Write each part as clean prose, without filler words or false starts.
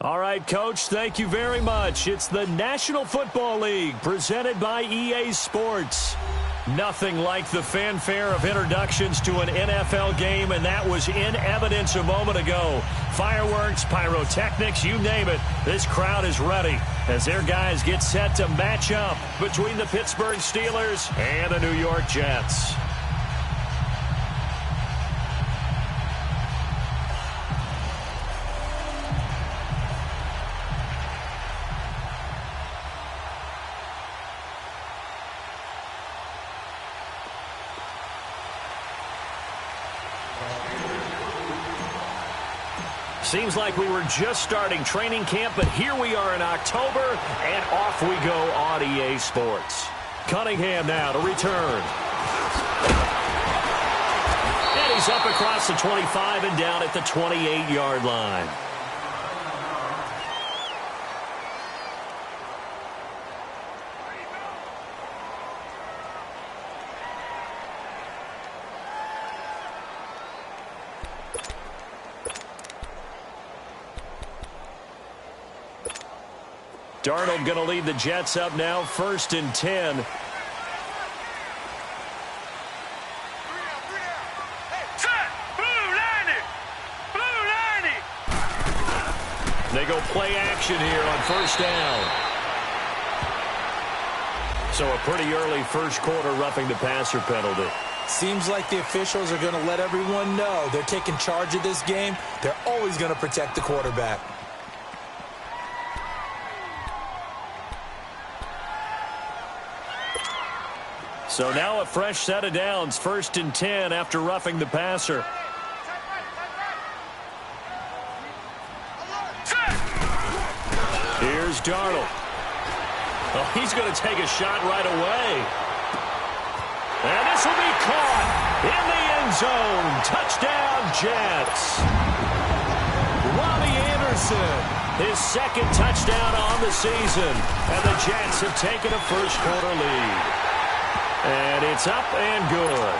All right, Coach, thank you very much. It's the National Football League presented by EA Sports. Nothing like the fanfare of introductions to an NFL game, and that was in evidence a moment ago. Fireworks, pyrotechnics, you name it. This crowd is ready as their guys get set to match up between the Pittsburgh Steelers and the New York Jets. Seems like we were just starting training camp, but here we are in October, and off we go on EA Sports. Cunningham now to return. And he's up across the 25 and down at the 28-yard line. Darnold going to lead the Jets up now, 1st and 10. They go play action here on 1st down. So a pretty early first quarter roughing the passer penalty. Seems like the officials are going to let everyone know they're taking charge of this game. They're always going to protect the quarterback. So now a fresh set of downs, 1st and 10 after roughing the passer. Here's Darnold. Oh, he's going to take a shot right away. And this will be caught in the end zone. Touchdown, Jets. Robbie Anderson, his 2nd touchdown on the season. And the Jets have taken a first quarter lead. And it's up and good.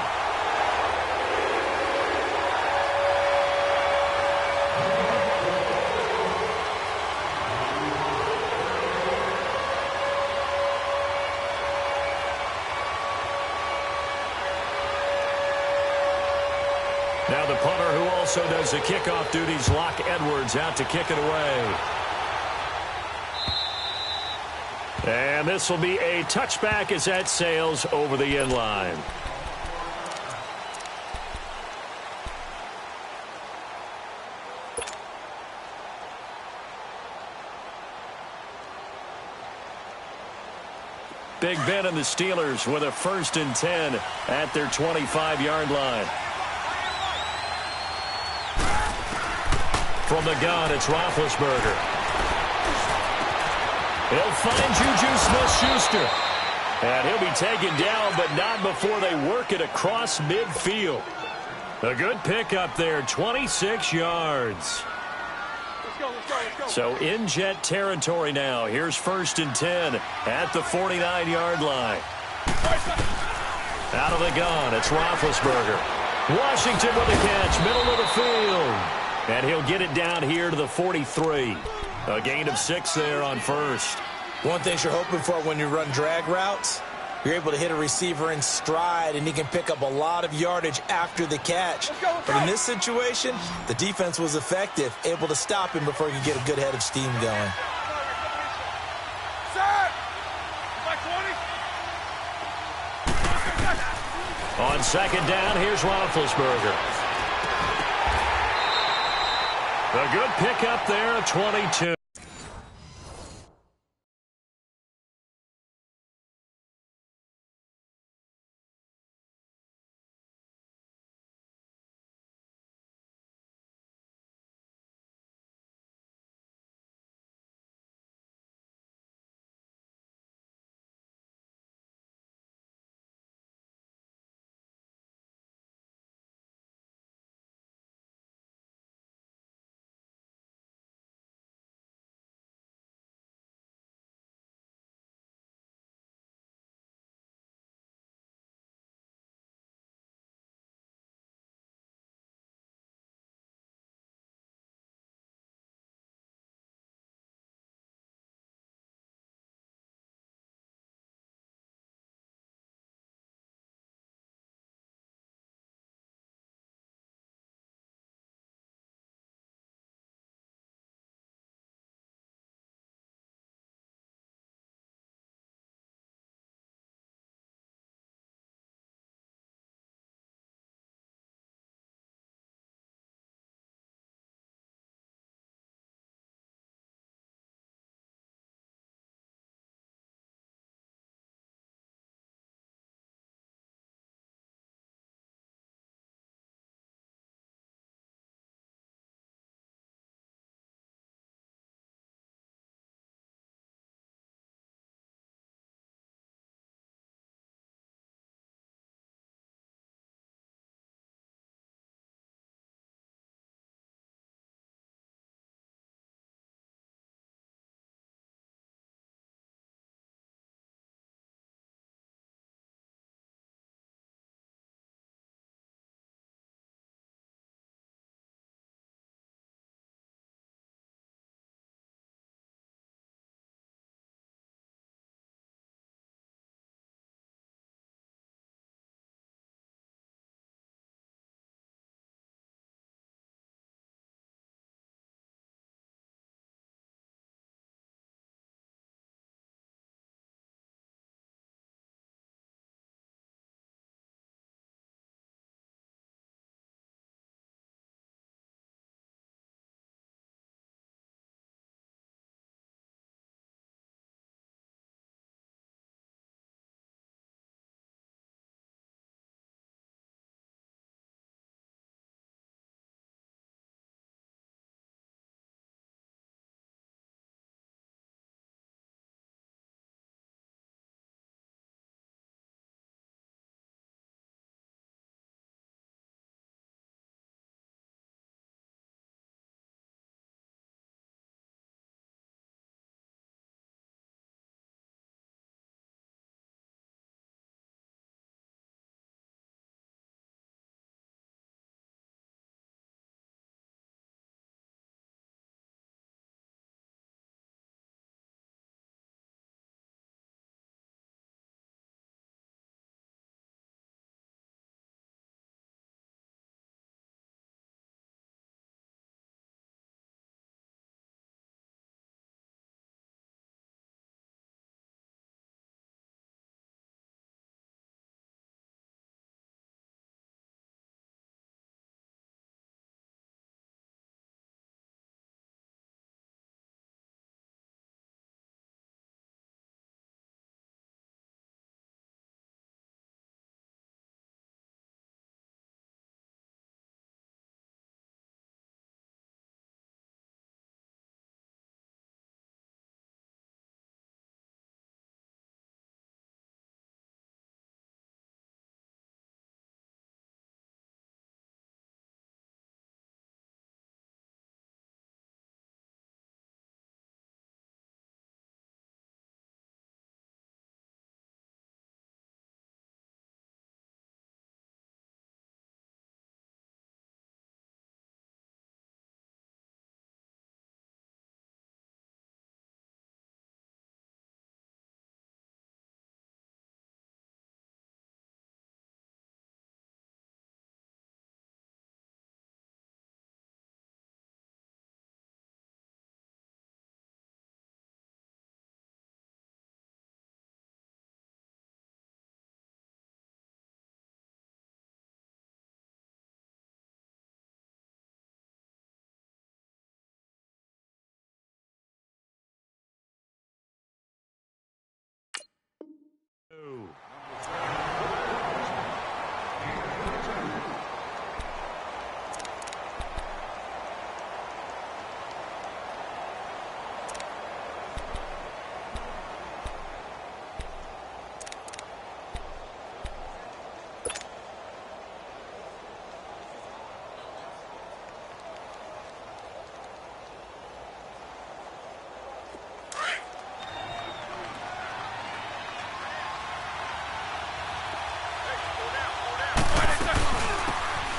Now the punter who also does the kickoff duties, Locke Edwards, out to kick it away. And this will be a touchback as that sails over the end line. Big Ben and the Steelers with a 1st and 10 at their 25-yard line. From the gun, it's Roethlisberger. He'll find Juju Smith-Schuster. And he'll be taken down, but not before they work it across midfield. A good pickup there, 26 yards. So in Jet territory now. Here's 1st and 10 at the 49-yard line. Out of the gun, it's Roethlisberger. Washington with a catch, middle of the field. And he'll get it down here to the 43. A gain of 6 there on 1st. One thing you're hoping for when you run drag routes, you're able to hit a receiver in stride, and he can pick up a lot of yardage after the catch. But in this situation, the defense was effective, able to stop him before he could get a good head of steam going. On 2nd down, here's Roethlisberger. A good pickup there, 22.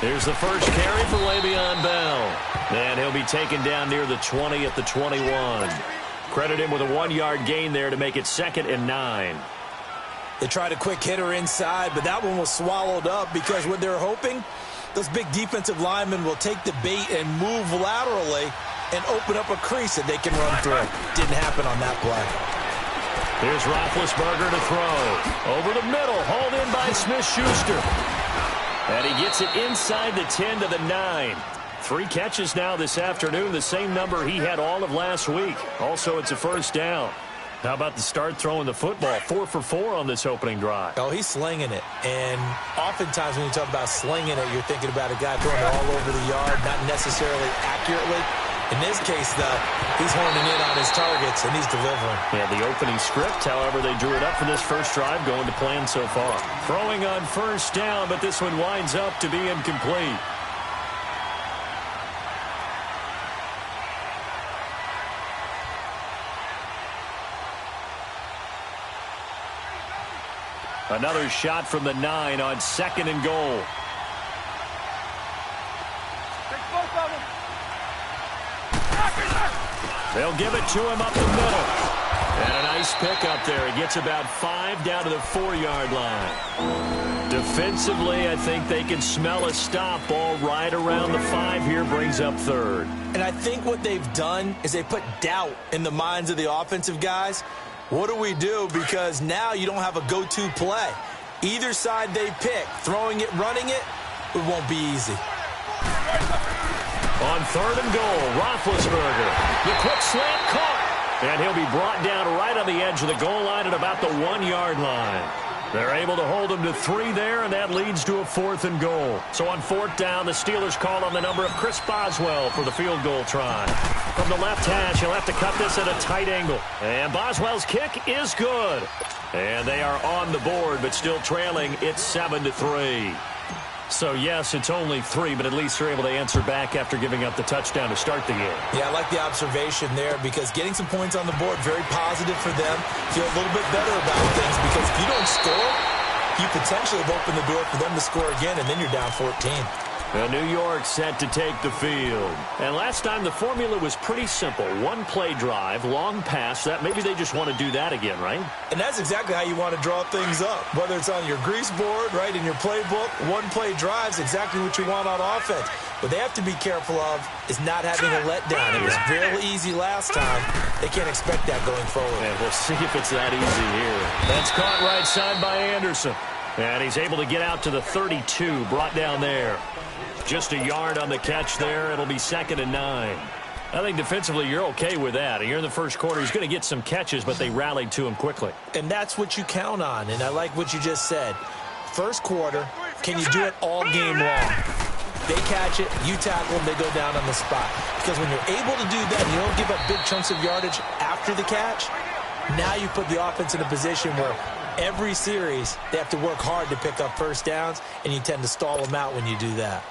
Here's the first carry for Le'Veon Bell. And he'll be taken down near the 20 at the 21. Credit him with a 1-yard gain there to make it 2nd and 9. They tried a quick hitter inside, but that one was swallowed up because what they're hoping, those big defensive linemen will take the bait and move laterally and open up a crease that they can run through. Didn't happen on that play. Here's Roethlisberger to throw. Over the middle, hauled in by Smith-Schuster. And he gets it inside the 10 to the 9. 3 catches now this afternoon, the same number he had all of last week. Also, it's a first down. How about the start throwing the football? 4 for 4 on this opening drive. Oh, he's slinging it. And oftentimes when you talk about slinging it, you're thinking about a guy throwing it all over the yard, not necessarily accurately. In this case, though, he's honing in on his targets, and he's delivering. Yeah, the opening script, however, they drew it up for this first drive, going to plan so far. Throwing on first down, but this one winds up to be incomplete. Another shot from the 9 on 2nd and goal. They'll give it to him up the middle. And a nice pick up there. He gets about 5 down to the 4-yard line. Defensively, I think they can smell a stop. Ball right around the 5 here, brings up 3rd. And I think what they've done is they put doubt in the minds of the offensive guys. What do we do? Because now you don't have a go-to play. Either side they pick, throwing it, running it, it won't be easy. On 3rd and goal, Roethlisberger. The quick slant caught. And he'll be brought down right on the edge of the goal line at about the 1-yard line. They're able to hold him to 3 there, and that leads to a 4th and goal. So on 4th down, the Steelers call on the number of Chris Boswell for the field goal try. From the left hash, he'll have to cut this at a tight angle. And Boswell's kick is good. And they are on the board, but still trailing. It's 7-3. So, yes, it's only 3, but at least they're able to answer back after giving up the touchdown to start the game. Yeah, I like the observation there because getting some points on the board, very positive for them. Feel a little bit better about things because if you don't score, you potentially have opened the door for them to score again, and then you're down 14. Well, New York set to take the field. And last time the formula was pretty simple. 1-play drive, long pass. That maybe they just want to do that again, right? And that's exactly how you want to draw things up. Whether it's on your grease board, right, in your playbook, 1-play drive's exactly what you want on offense. What they have to be careful of is not having a letdown. It was fairly easy last time. They can't expect that going forward. And we'll see if it's that easy here. That's caught right side by Anderson. And he's able to get out to the 32, brought down there. Just a yard on the catch there. It'll be 2nd and 9. I think defensively you're okay with that. Here in the first quarter, he's going to get some catches, but they rallied to him quickly. And that's what you count on, and I like what you just said. First quarter, can you do it all game long? They catch it, you tackle them, they go down on the spot. Because when you're able to do that and you don't give up big chunks of yardage after the catch, now you put the offense in a position where every series they have to work hard to pick up first downs, and you tend to stall them out when you do that.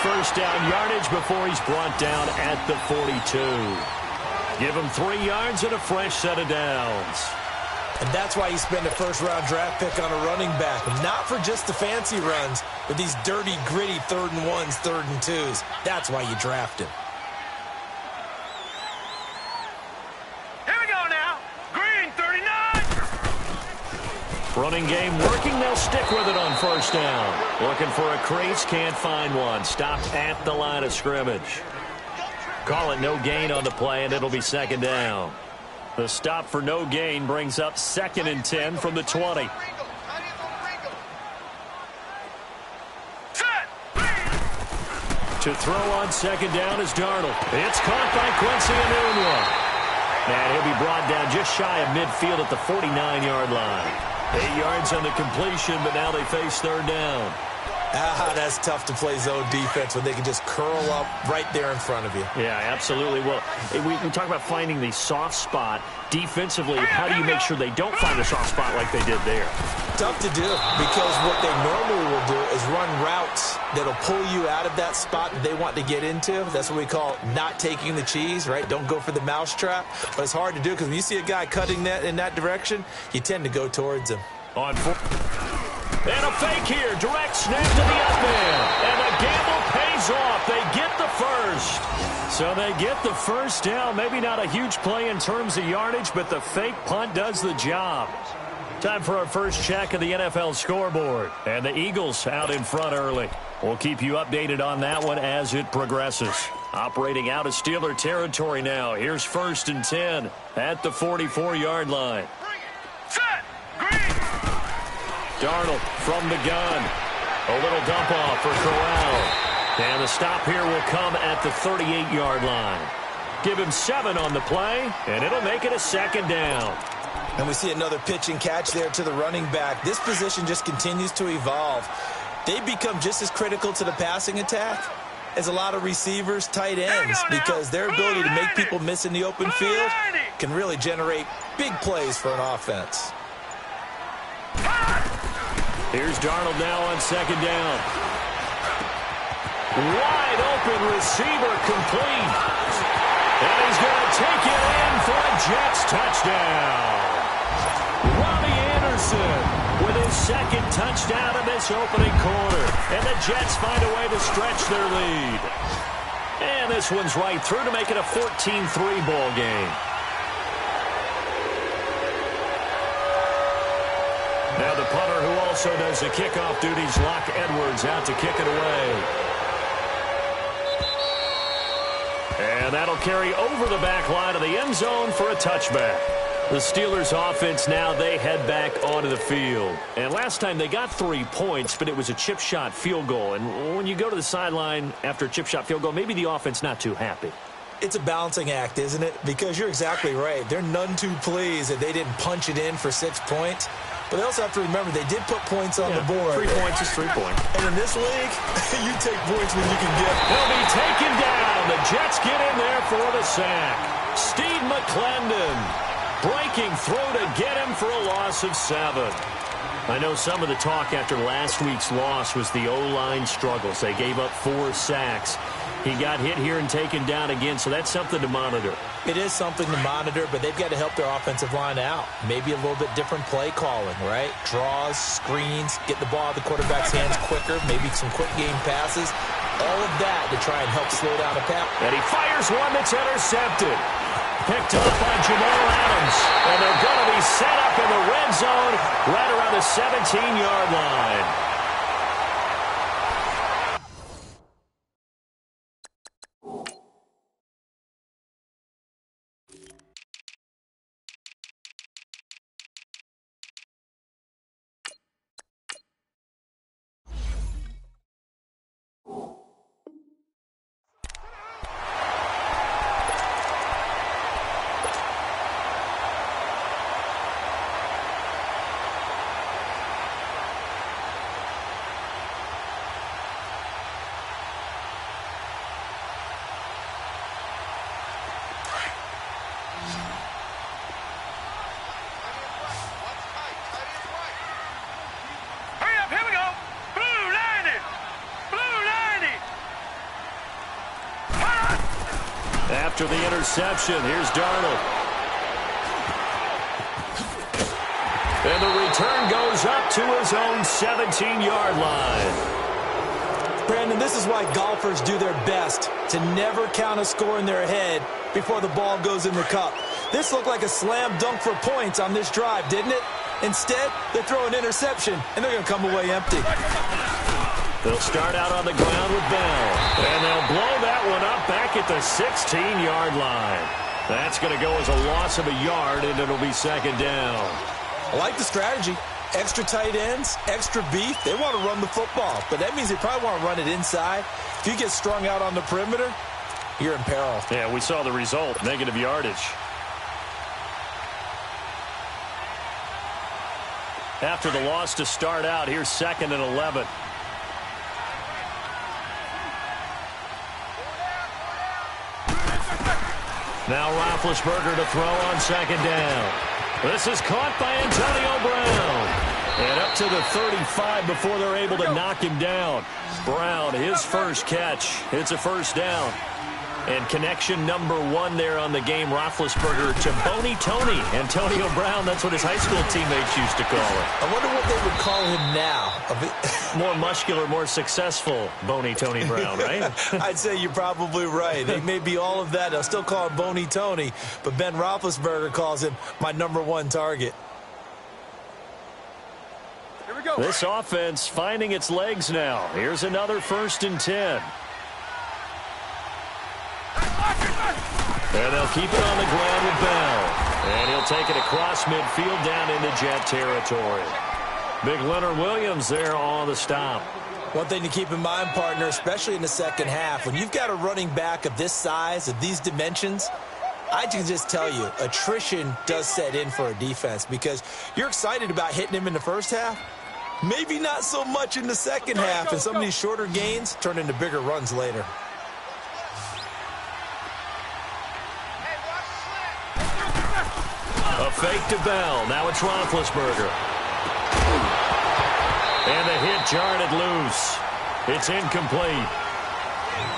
First down yardage before he's brought down at the 42. Give him 3 yards and a fresh set of downs. And that's why you spend a first-round draft pick on a running back. Not for just the fancy runs, but these dirty, gritty 3rd and 1s, 3rd and 2s. That's why you draft him. Running game working. They'll stick with it on first down. Looking for a crease. Can't find one. Stopped at the line of scrimmage. Call it no gain on the play, and it'll be second down. The stop for no gain brings up 2nd and 10 from the 20. To throw on second down is Darnold. It's caught by Quincy Enunwa. And he'll be brought down just shy of midfield at the 49-yard line. 8 yards on the completion, but now they face third down. That's tough to play zone defense when they can just curl up right there in front of you. Yeah, absolutely. Well, we talk about finding the soft spot. Defensively, how do you make sure they don't find a soft spot like they did there? Tough to do, because what they normally will do is run routes that'll pull you out of that spot that they want to get into. That's what we call not taking the cheese, right? Don't go for the mousetrap. But it's hard to do because when you see a guy cutting that in that direction, you tend to go towards him. On four. And a fake here. Direct snap to the up man. And the gamble pays off. They get the first. So they get the first down. Maybe not a huge play in terms of yardage, but the fake punt does the job. Time for our first check of the NFL scoreboard. And the Eagles out in front early. We'll keep you updated on that one as it progresses. Operating out of Steeler territory now. Here's 1st and 10 at the 44-yard line. Darnold from the gun. A little dump off for Corral. And the stop here will come at the 38-yard line. Give him 7 on the play, and it'll make it a second down. And we see another pitch and catch there to the running back. This position just continues to evolve. They become just as critical to the passing attack as a lot of receivers, tight ends, because their ability to make people miss in the open field can really generate big plays for an offense. Here's Darnold now on second down. Wide open receiver complete. And he's going to take it in for a Jets touchdown. Robbie Anderson with his 2nd touchdown in this opening quarter. And the Jets find a way to stretch their lead. And this one's right through to make it a 14-3 ball game. Now the punter who also does the kickoff duties, Locke Edwards, out to kick it away. And that'll carry over the back line of the end zone for a touchback. The Steelers offense now, they head back onto the field. And last time they got 3 points, but it was a chip shot field goal. And when you go to the sideline after a chip shot field goal, maybe the offense not too happy. It's a balancing act, isn't it? Because you're exactly right. They're none too pleased that they didn't punch it in for 6 points. But they also have to remember they did put points on the board. 3 points is 3 points. And in this league, you take points when you can get them. He'll be taken down. The Jets get in there for the sack. Steve McClendon breaking through to get him for a loss of 7. I know some of the talk after last week's loss was the O-line struggles. They gave up 4 sacks. He got hit here and taken down again, so that's something to monitor. It is something to monitor, but they've got to help their offensive line out. Maybe a little bit different play calling, right? Draws, screens, get the ball out of the quarterback's hands quicker, maybe some quick game passes. All of that to try and help slow down a pass. And he fires one that's intercepted. Picked up by Jamal Adams. And they're going to be set up in the red zone right around the 17-yard line. After the interception, here's Darnold. And the return goes up to his own 17-yard line. Brandon, this is why golfers do their best to never count a score in their head before the ball goes in the cup. This looked like a slam dunk for points on this drive, didn't it? Instead, they throw an interception, and they're going to come away empty. They'll start out on the ground with Bell. And they'll blow that one up back at the 16-yard line. That's going to go as a loss of a yard, and it'll be second down. I like the strategy. Extra tight ends, extra beef. They want to run the football, but that means they probably want to run it inside. If you get strung out on the perimeter, you're in peril. Yeah, we saw the result, negative yardage. After the loss to start out, here's 2nd and 11. Now Roethlisberger to throw on 2nd down. This is caught by Antonio Brown. And up to the 35 before they're able to knock him down. Brown, his first catch. It's a first down. And connection number 1 there on the game, Roethlisberger to Boney Tony. Antonio Brown, that's what his high school teammates used to call him. I wonder what they would call him now. More muscular, more successful Boney Tony Brown, right? I'd say you're probably right. He may be all of that. They'll still call him Boney Tony, but Ben Roethlisberger calls him my number 1 target. Here we go. This offense finding its legs now. Here's another 1st and 10. And they'll keep it on the ground with Bell. And he'll take it across midfield down into Jet territory. Big Leonard Williams there on the stop. One thing to keep in mind, partner, especially in the second half, when you've got a running back of this size, of these dimensions, I can just tell you, attrition does set in for a defense because you're excited about hitting him in the first half. Maybe not so much in the second half, and some of these shorter gains turn into bigger runs later. A fake to Bell. Now it's Roethlisberger. And the hit jarred loose. It's incomplete.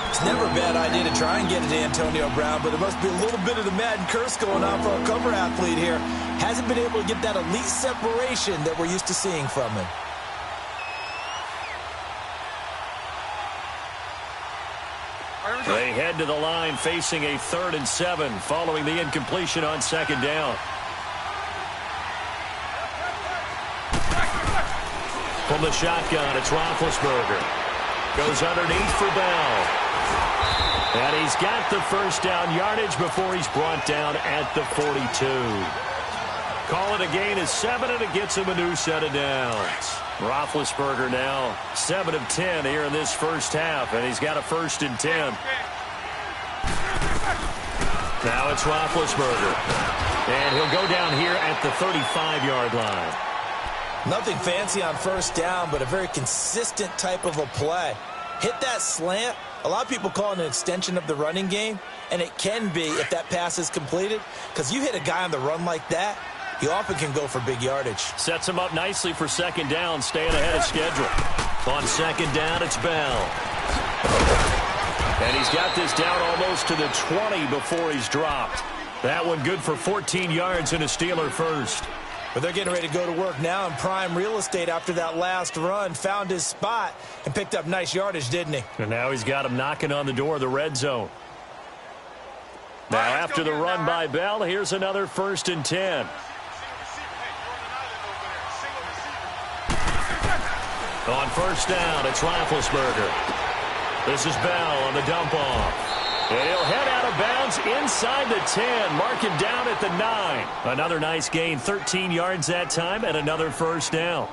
It's never a bad idea to try and get it to Antonio Brown, but there must be a little bit of the Madden curse going on for our cover athlete here. Hasn't been able to get that elite separation that we're used to seeing from him. They head to the line facing a 3rd and 7 following the incompletion on 2nd down. From the shotgun, it's Roethlisberger. Goes underneath for Bell. And he's got the first down yardage before he's brought down at the 42. Call it a gain of 7, and it gets him a new set of downs. Roethlisberger now 7 of 10 here in this first half, and he's got a 1st and 10. Now it's Roethlisberger. And he'll go down here at the 35-yard line. Nothing fancy on first down, but a very consistent type of a play. Hit that slant. A lot of people call it an extension of the running game, and it can be if that pass is completed, because you hit a guy on the run like that, he often can go for big yardage. Sets him up nicely for 2nd down, staying ahead of schedule. On 2nd down, it's Bell. And he's got this down almost to the 20 before he's dropped. That one good for 14 yards and a Steeler first. But they're getting ready to go to work now in prime real estate after that last run. Found his spot and picked up nice yardage, didn't he? And now he's got him knocking on the door of the red zone. Now after the run by Bell, here's another 1st and 10. On first down, it's Roethlisberger. This is Bell on the dump off. And he'll head out of bounds inside the 10. Mark him down at the 9. Another nice gain, 13 yards that time, and another first down.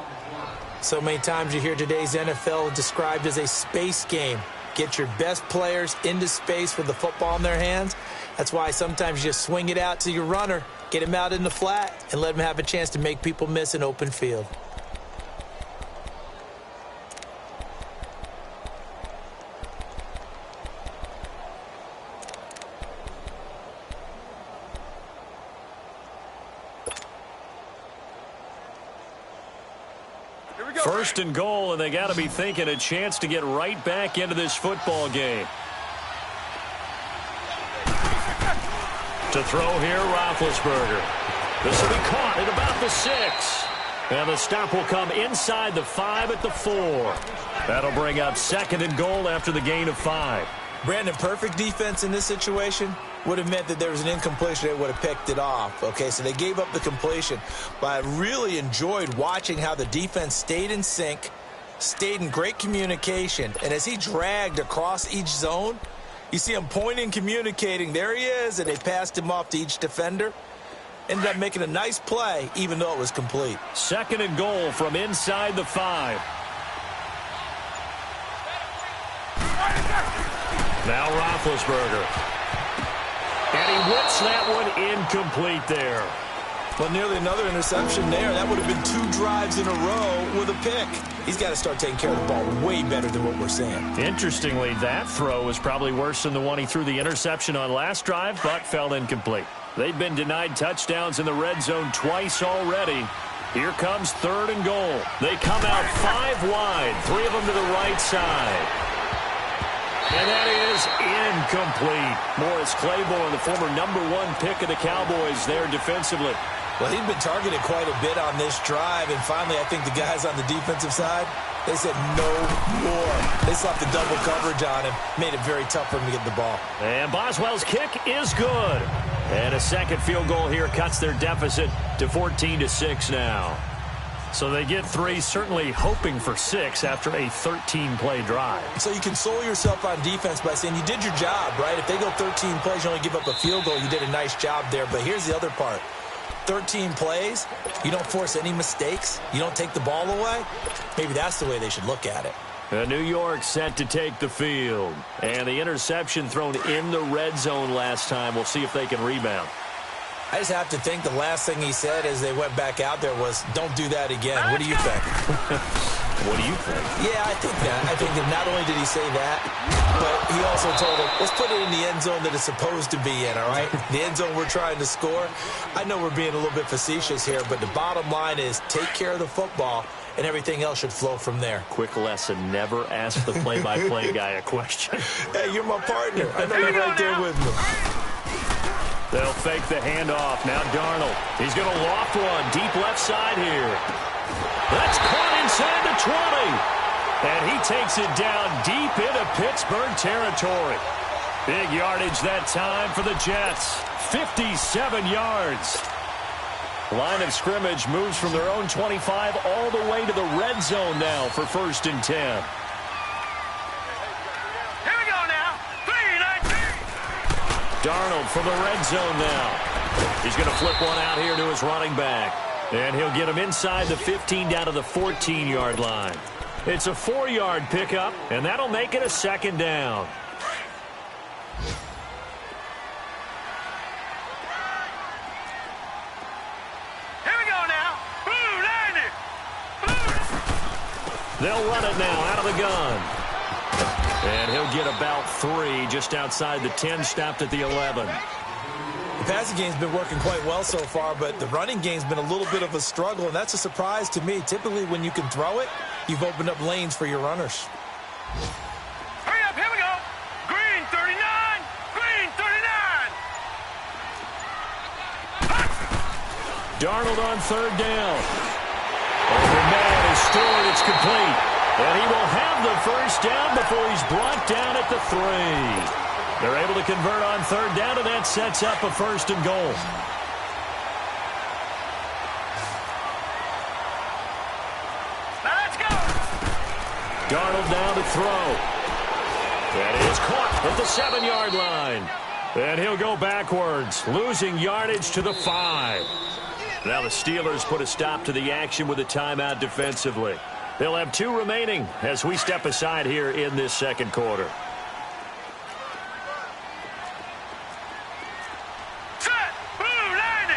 So many times you hear today's NFL described as a space game. Get your best players into space with the football in their hands. That's why sometimes you just swing it out to your runner, get him out in the flat, and let him have a chance to make people miss an open field. First and goal, and they got to be thinking a chance to get right back into this football game. To throw here, Roethlisberger. This will be caught at about the 6. And the stop will come inside the 5 at the 4. That'll bring up 2nd and goal after the gain of 5. Brandon, perfect defense in this situation. would have meant that there was an incompletion. They would have picked it off. Okay, so they gave up the completion. But I really enjoyed watching how the defense stayed in sync, stayed in great communication. And as he dragged across each zone, you see him pointing, communicating. There he is, and they passed him off to each defender. Ended up making a nice play, even though it was complete. 2nd and goal from inside the 5. Now Roethlisberger. And he whips that one incomplete there. Well, nearly another interception there. That would have been 2 drives in a row with a pick. He's got to start taking care of the ball way better than what we're seeing. Interestingly, that throw was probably worse than the one he threw the interception on last drive, but fell incomplete. They've been denied touchdowns in the red zone twice already. Here comes 3rd and goal. They come out 5 wide, 3 of them to the right side. And that is incomplete. Morris Claiborne, the former #1 pick of the Cowboys there defensively. Well, he'd been targeted quite a bit on this drive, and finally I think the guys on the defensive side, they said no more. They slapped the double coverage on him, made it very tough for him to get the ball. And Boswell's kick is good. And a second field goal here cuts their deficit to 14-6 now. So they get 3, certainly hoping for 6 after a 13-play drive. So you console yourself on defense by saying you did your job, right? If they go 13 plays, you only give up a field goal, you did a nice job there. But here's the other part. 13 plays, you don't force any mistakes, you don't take the ball away. Maybe that's the way they should look at it. New York set to take the field. And the interception thrown in the red zone last time. We'll see if they can rebound. I just have to think the last thing he said as they went back out there was, don't do that again. What do you think? What do you think? Yeah, I think that. I think that not only did he say that, but he also told him, let's put it in the end zone that it's supposed to be in, all right? The end zone we're trying to score. I know we're being a little bit facetious here, but the bottom line is take care of the football, and everything else should flow from there. Quick lesson, never ask the play-by-play guy a question. Hey, you're my partner. I know you're right there with me. They'll fake the handoff. Now Darnold. He's going to loft one. Deep left side here. That's caught inside the 20. And he takes it down deep into Pittsburgh territory. Big yardage that time for the Jets. 57 yards. Line of scrimmage moves from their own 25 all the way to the red zone now for 1st and 10. Darnold from the red zone now. He's going to flip one out here to his running back. And he'll get him inside the 15 down to the 14-yard line. It's a 4-yard pickup, and that'll make it a 2nd down. Here we go now. Blue 90. Blue. They'll run it now out of the gun. And he'll get about 3 just outside the 10, stopped at the 11. The passing game's been working quite well so far, but the running game's been a little bit of a struggle, and that's a surprise to me. Typically, when you can throw it, you've opened up lanes for your runners. Hurry up, here we go. Green 39. Green 39. Darnold on 3rd down. Over man is Stewart. It's complete. And he will have the 1st down before he's brought down at the 3. They're able to convert on 3rd down, and that sets up a 1st and goal. Now let's go. Darnold down to throw. That is caught at the 7-yard line. And he'll go backwards, losing yardage to the 5. Now the Steelers put a stop to the action with a timeout defensively. They'll have 2 remaining as we step aside here in this 2nd quarter. Set. Blue 90.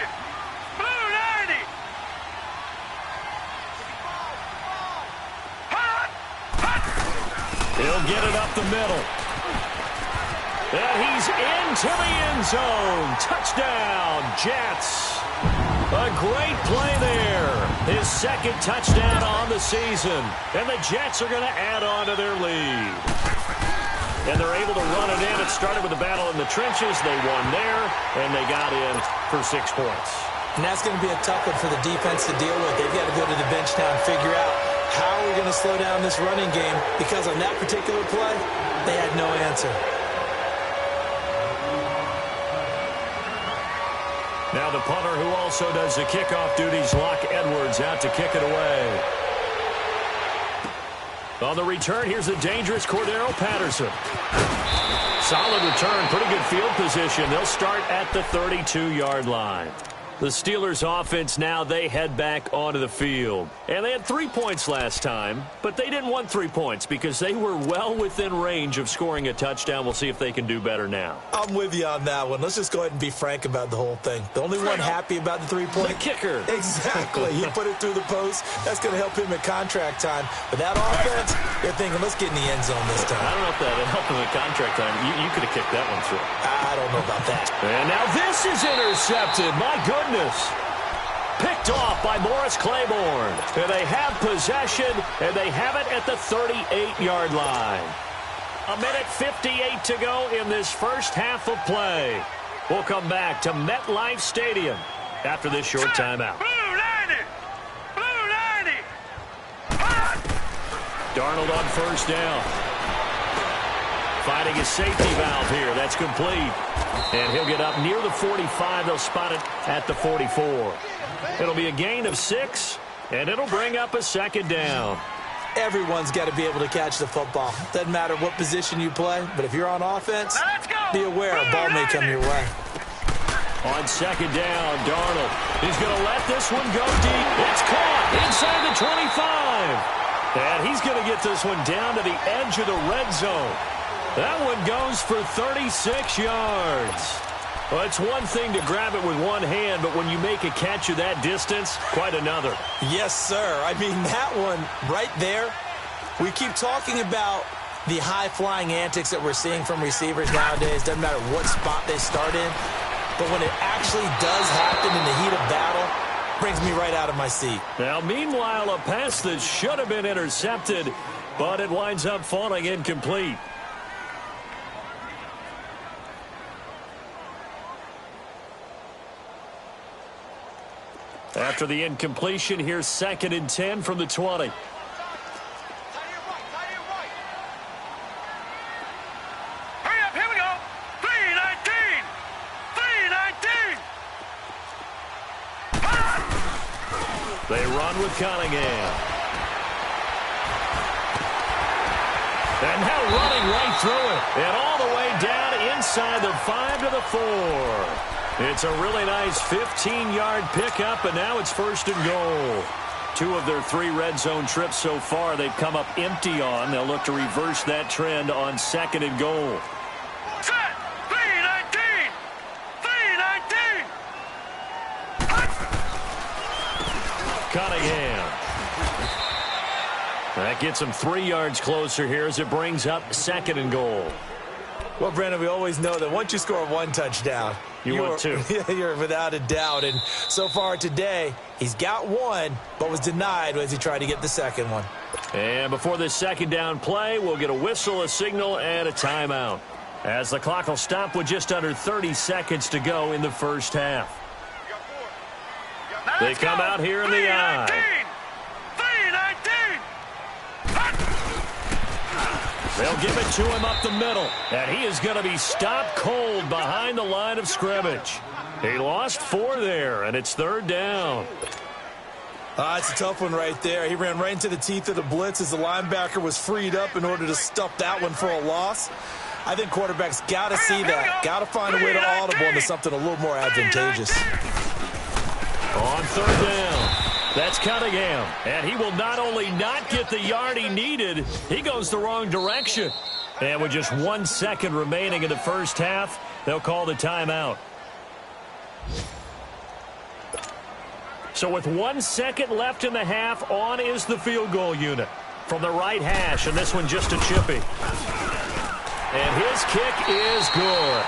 Blue 90. Hot. Hot. He'll get it up the middle. And he's into the end zone. Touchdown, Jets. A great play there. His 2nd touchdown on the season. And the Jets are going to add on to their lead. And they're able to run it in. It started with a battle in the trenches. They won there, and they got in for 6 points. And that's going to be a tough one for the defense to deal with. They've got to go to the bench now and figure out how we're going to slow down this running game, because on that particular play, they had no answer. Now the punter who also does the kickoff duties, Locke Edwards, out to kick it away. On the return, here's the dangerous Cordero Patterson. Solid return, pretty good field position. They'll start at the 32-yard line. The Steelers offense now, they head back onto the field. And they had 3 points last time, but they didn't want 3 points because they were well within range of scoring a touchdown. We'll see if they can do better now. I'm with you on that one. Let's just go ahead and be frank about the whole thing. The only one happy about the 3-point. The kicker. Exactly. He put it through the post. That's going to help him at contract time. But that offense, they're thinking, let's get in the end zone this time. I don't know if that would help him at contract time. You could have kicked that one through. I don't know about that. And now this is intercepted. My goodness. Picked off by Morris Claiborne. And they have possession, and they have it at the 38-yard line. 1:58 to go in this first half of play. We'll come back to MetLife Stadium after this short timeout. Blue 90! Blue 90! Darnold on first down. Finding his safety valve here. That's complete. And he'll get up near the 45. They'll spot it at the 44. It'll be a gain of 6, and it'll bring up a second down. Everyone's got to be able to catch the football. Doesn't matter what position you play, but if you're on offense, be aware a ball may come your way. On second down, Darnold. He's going to let this one go deep. It's caught inside the 25. And he's going to get this one down to the edge of the red zone. That one goes for 36 yards. Well, it's one thing to grab it with one hand, but when you make a catch of that distance, quite another. Yes, sir. I mean, that one right there, we keep talking about the high-flying antics that we're seeing from receivers nowadays. Doesn't matter what spot they start in. But when it actually does happen in the heat of battle, brings me right out of my seat. Now, meanwhile, a pass that should have been intercepted, but it winds up falling incomplete. After the incompletion, here's 2nd and 10 from the 20. Hurry up, here we go. 319! 319! They run with Cunningham. And now running right through it. And all the way down inside the 5 to the 4. It's a really nice 15-yard pickup, and now it's 1st and goal. 2 of their 3 red zone trips so far they've come up empty on. They'll look to reverse that trend on 2nd and goal. Set! 319! 319! Cunningham. That gets him 3 yards closer here as it brings up 2nd and goal. Well, Brandon, we always know that once you score 1 touchdown, you want 2. You're without a doubt. And so far today, he's got 1, but was denied as he tried to get the 2nd one. And before this 2nd down play, we'll get a whistle, a signal, and a timeout, as the clock will stop with just under 30 seconds to go in the first half. They come out here in the I. 319! They'll give it to him up the middle, and he is going to be stopped cold behind the line of scrimmage. He lost 4 there, and it's 3rd down. It's a tough one right there. He ran right into the teeth of the blitz as the linebacker was freed up in order to stuff that one for a loss. I think quarterbacks got to see that. Got to find a way to audible into something a little more advantageous. On 3rd down, that's Cunningham. And he will not only not get the yard he needed, he goes the wrong direction. And with just 1 second remaining in the first half, they'll call the timeout. So with 1 second left in the half, on is the field goal unit from the right hash, and this one just a chippy. And his kick is good.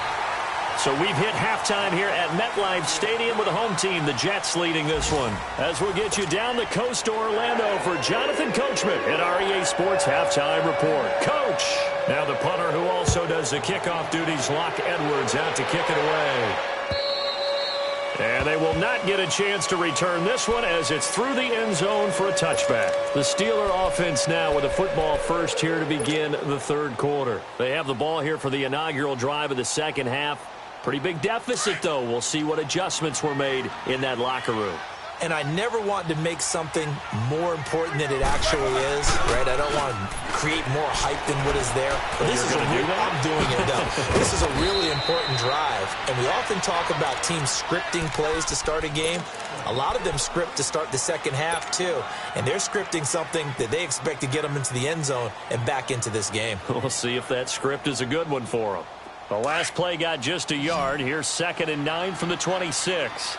So we've hit halftime here at MetLife Stadium with the home team, the Jets, leading this one. As we'll get you down the coast to Orlando for Jonathan Coachman at our EA Sports Halftime Report. Coach! Now the punter who also does the kickoff duties, Locke Edwards, out to kick it away. And they will not get a chance to return this one as it's through the end zone for a touchback. The Steeler offense now with a football first here to begin the 3rd quarter. They have the ball here for the inaugural drive of the 2nd half. Pretty big deficit, though. We'll see what adjustments were made in that locker room. And I never want to make something more important than it actually is, right? I don't want to create more hype than what is there. But this is I'm doing it, though. This is a really important drive. And we often talk about teams scripting plays to start a game. A lot of them script to start the second half, too. And they're scripting something that they expect to get them into the end zone and back into this game. We'll see if that script is a good one for them. The last play got just a yard. Here's 2nd and 9 from the 26.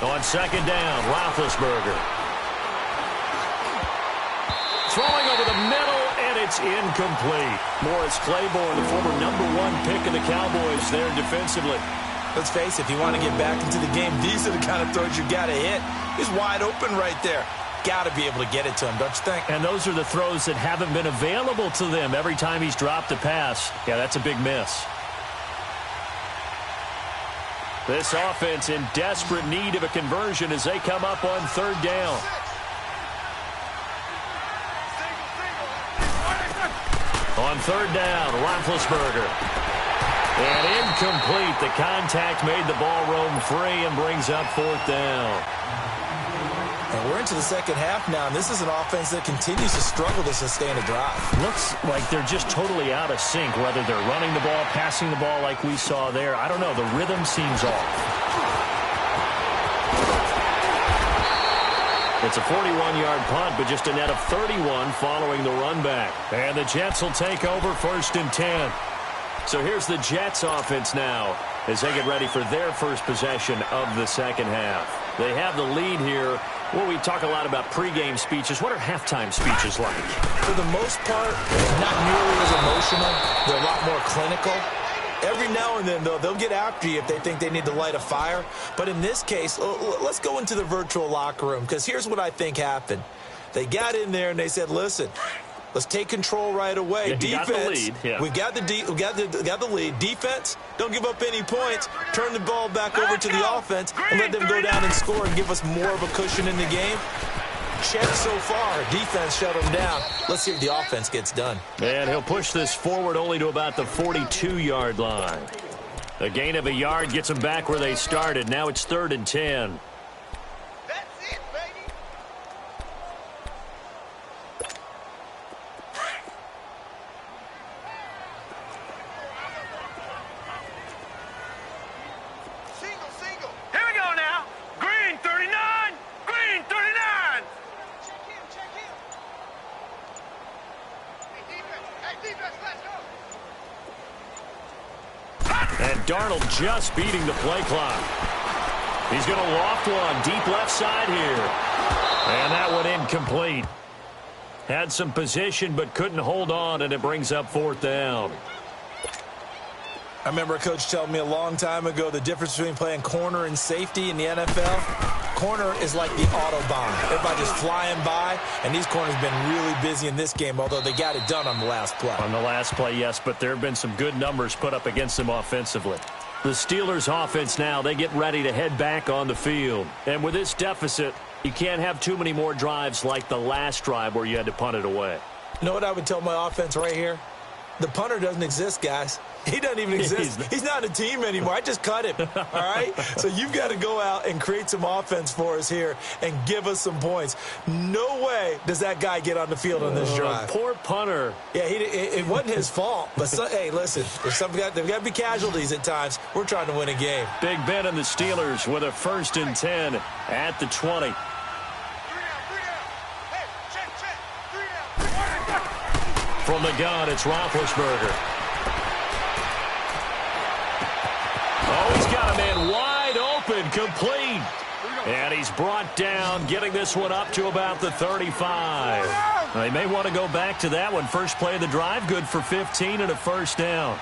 On 2nd down, Roethlisberger. Throwing over the middle, and it's incomplete. Morris Claiborne, the former #1 pick of the Cowboys there defensively. Let's face it, if you want to get back into the game, these are the kind of throws you got to hit. He's wide open right there. Got to be able to get it to him, don't you think? And those are the throws that haven't been available to them every time he's dropped a pass. Yeah, that's a big miss. This offense in desperate need of a conversion as they come up on 3rd down. On 3rd down, Roethlisberger. And incomplete. The contact made the ball roam free and brings up 4th down. And we're into the second half now, and this is an offense that continues to struggle to sustain a drive. Looks like they're just totally out of sync, whether they're running the ball, passing the ball like we saw there. I don't know. The rhythm seems off. It's a 41-yard punt, but just a net of 31 following the run back. And the Jets will take over 1st and 10. So here's the Jets offense now as they get ready for their first possession of the second half. They have the lead here. Well, we talk a lot about pregame speeches. What are halftime speeches like? For the most part, not nearly as emotional. They're a lot more clinical. Every now and then, though, they'll get after you if they think they need to light a fire. But in this case, let's go into the virtual locker room, because here's what I think happened. They got in there and they said, listen, let's take control right away. Yeah, defense, got the lead. Yeah. we got the lead. Defense, don't give up any points. Turn the ball back over to the offense and let them go down and score and give us more of a cushion in the game. Check so far. Defense shut them down. Let's see if the offense gets done. And he'll push this forward only to about the 42-yard line. A gain of a yard gets them back where they started. Now it's 3rd and 10. That's it, baby. Single. Here we go now. Green 39. Green 39. Check him. Hey, defense, let's go. And Darnold just beating the play clock. He's going to loft one deep left side here. And that one incomplete. Had some position but couldn't hold on, and it brings up 4th down. I remember a coach telling me a long time ago the difference between playing corner and safety in the NFL. Corner is like the Autobahn. Everybody just flying by, and these corners have been really busy in this game, although they got it done on the last play. On the last play, yes, but there have been some good numbers put up against them offensively. The Steelers' offense now, they get ready to head back on the field. And with this deficit, you can't have too many more drives like the last drive where you had to punt it away. You know what I would tell my offense right here? The punter doesn't exist, guys. He doesn't even exist. He's not a team anymore. I just cut him, all right? So you've got to go out and create some offense for us here and give us some points. No way does that guy get on the field on this drive. Poor punter. Yeah, it wasn't his fault. But, hey, listen, there's got to be casualties at times. We're trying to win a game. Big Ben and the Steelers with a 1st and 10 at the 20. From the gun, it's Roethlisberger. Oh, he's got a man wide open, complete. And he's brought down, getting this one up to about the 35. They may want to go back to that one. First play of the drive, good for 15 and a 1st down.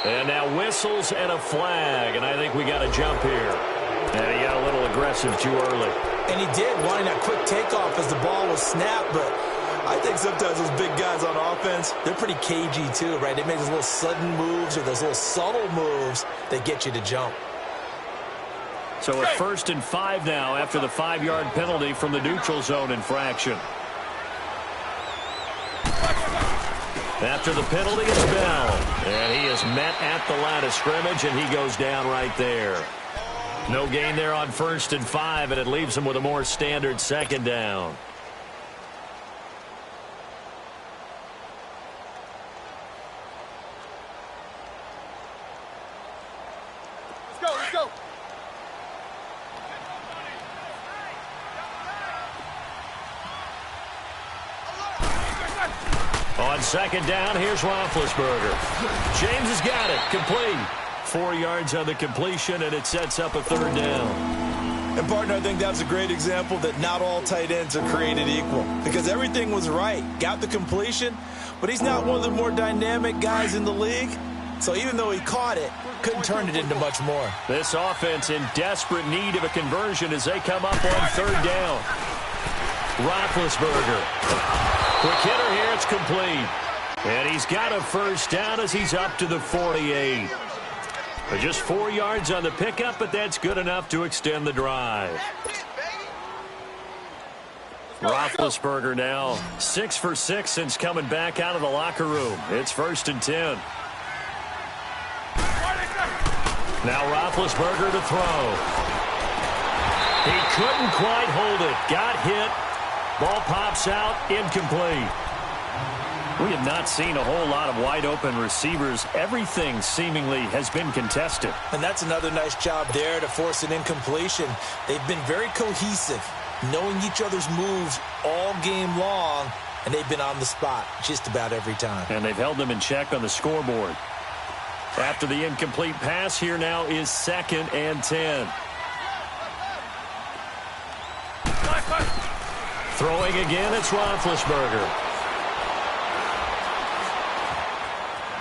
And now whistles and a flag, and I think we got a jump here. And he got a little aggressive too early. And he did, wanting that quick takeoff as the ball was snapped, but I think sometimes those big guys on offense, they're pretty cagey too, right? They make those little sudden moves or those little subtle moves that get you to jump. So a 1st and 5 now after the 5-yard penalty from the neutral zone infraction. After the penalty, it's Bell. And he is met at the line of scrimmage, and he goes down right there. No gain there on 1st and 5, and it leaves him with a more standard 2nd down. Let's go. On 2nd down, here's Roethlisberger. James has got it. Complete. 4 yards on the completion, and it sets up a 3rd down. And, partner, I think that's a great example that not all tight ends are created equal. Because everything was right. Got the completion, but he's not one of the more dynamic guys in the league. So even though he caught it, couldn't turn it into much more. This offense in desperate need of a conversion as they come up on 3rd down. Roethlisberger. Quick hitter here, it's complete. And he's got a 1st down as he's up to the 48. Just 4 yards on the pickup, but that's good enough to extend the drive. Roethlisberger now 6 for 6 since coming back out of the locker room. It's 1st and 10. Now Roethlisberger to throw. He couldn't quite hold it. Got hit. Ball pops out. Incomplete. We have not seen a whole lot of wide-open receivers. Everything seemingly has been contested. And that's another nice job there to force an incompletion. They've been very cohesive, knowing each other's moves all game long, and they've been on the spot just about every time. And they've held them in check on the scoreboard. After the incomplete pass, here now is 2nd and 10. Throwing again, it's Roethlisberger.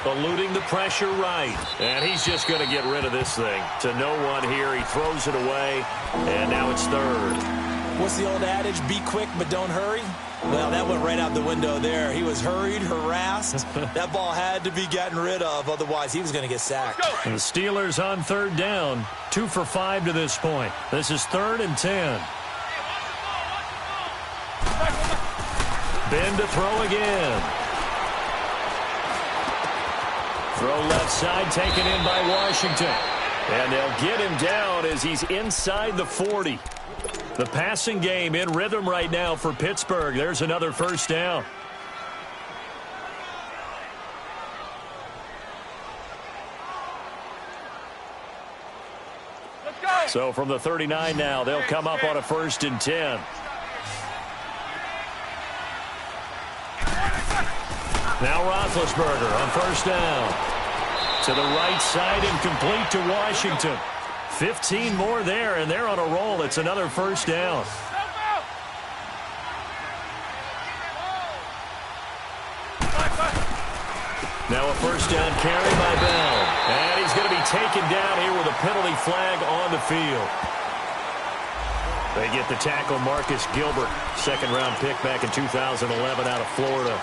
Eluding the pressure right. And he's just going to get rid of this thing. To no one here. He throws it away. And now it's 3rd. What's the old adage? Be quick, but don't hurry? Well, that went right out the window there. He was hurried, harassed. That ball had to be gotten rid of. Otherwise, he was going to get sacked. And the Steelers on 3rd down. 2 for 5 to this point. This is 3rd and 10. Ben to throw again. Throw left side, taken in by Washington. And they'll get him down as he's inside the 40. The passing game in rhythm right now for Pittsburgh. There's another 1st down. Let's go. So from the 39 now, they'll come up on a 1st and 10. Now Roethlisberger on 1st down. To the right side and complete to Washington. 15 more there, and they're on a roll. It's another 1st down. Now a 1st down carry by Bell. And he's going to be taken down here with a penalty flag on the field. They get the tackle, Marcus Gilbert. 2nd-round pick back in 2011 out of Florida.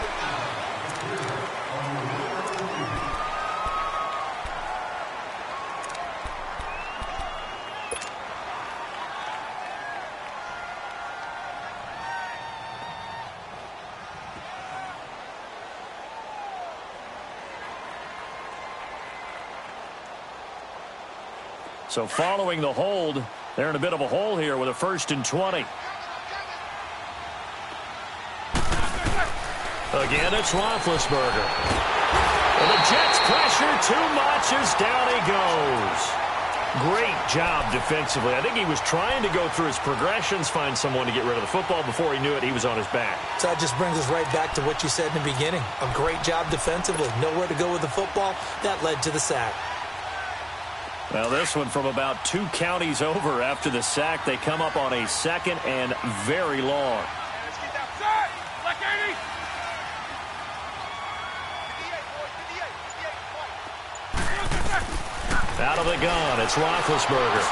So following the hold, they're in a bit of a hole here with a 1st and 20. Again, it's Roethlisberger. And the Jets pressure too much as down he goes. Great job defensively. I think he was trying to go through his progressions, find someone to get rid of the football. Before he knew it, he was on his back. So that just brings us right back to what you said in the beginning. A great job defensively. Nowhere to go with the football. That led to the sack. Well, this one from about 2 counties over after the sack. They come up on a 2nd and very long. Let's get that set. Black 80. 58, 58. Out of the gun, it's Roethlisberger.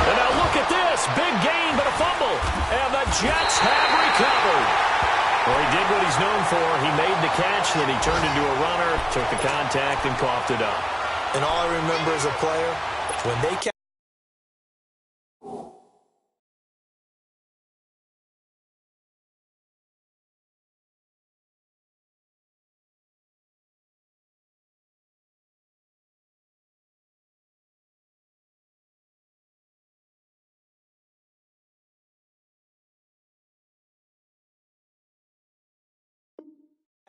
And now look at this. Big gain, but a fumble. And the Jets have recovered. Well, he did what he's known for. He made the catch, then he turned into a runner, took the contact, and coughed it up. And all I remember as a player, when they catch